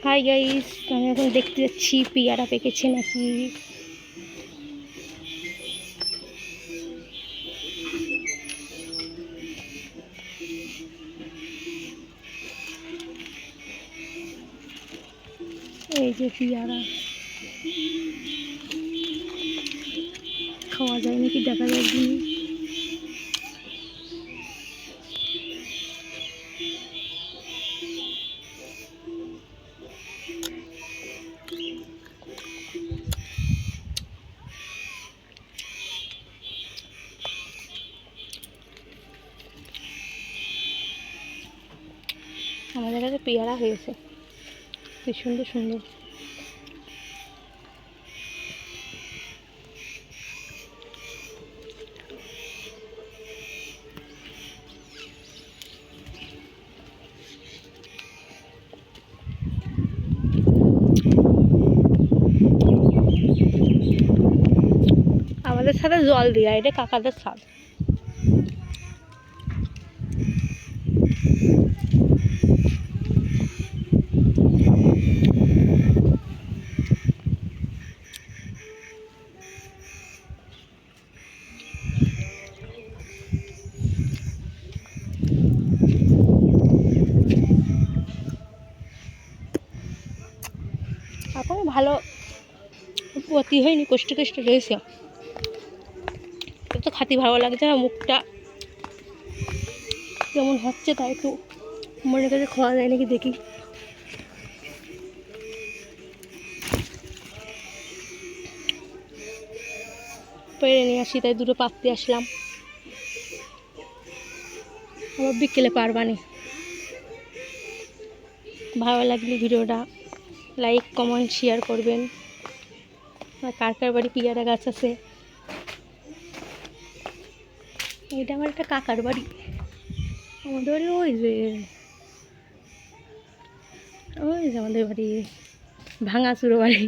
Hi guys, আমি এখন দেখতে যাচ্ছি পেয়ারা পেকেছে নাকি। এই যে পেয়ারা খাওয়া যায় নাকি দেখা যায় দিন। আমাদের কাছে পেয়ারা হয়েছে, কি সুন্দর সুন্দর। আমাদের সাথে জল দিয়া, এটা কাকাদের ছাদ। এখন ভালো পতি হয়নি, কষ্ট কষ্ট রয়েছে। তো খাতি ভালো লাগছে না, মুখটা কেমন হচ্ছে, তাই একটু মনে কাছে খাওয়া যায় নাকি দেখি। পেরে নিয়ে আসি, তাই দুটো পাততে আসলাম। আবার বিকেলে পারবানি। ভালো লাগলে ভিডিওটা লাইক কমেন্ট শেয়ার করবেন। আর কার কার বাড়ি পেয়ারা গাছ আছে। এটা আমার একটা কাকার বাড়ি। আমাদের বাড়ি ওই যে আমাদের বাড়ি ভাঙাচুরো বাড়ি।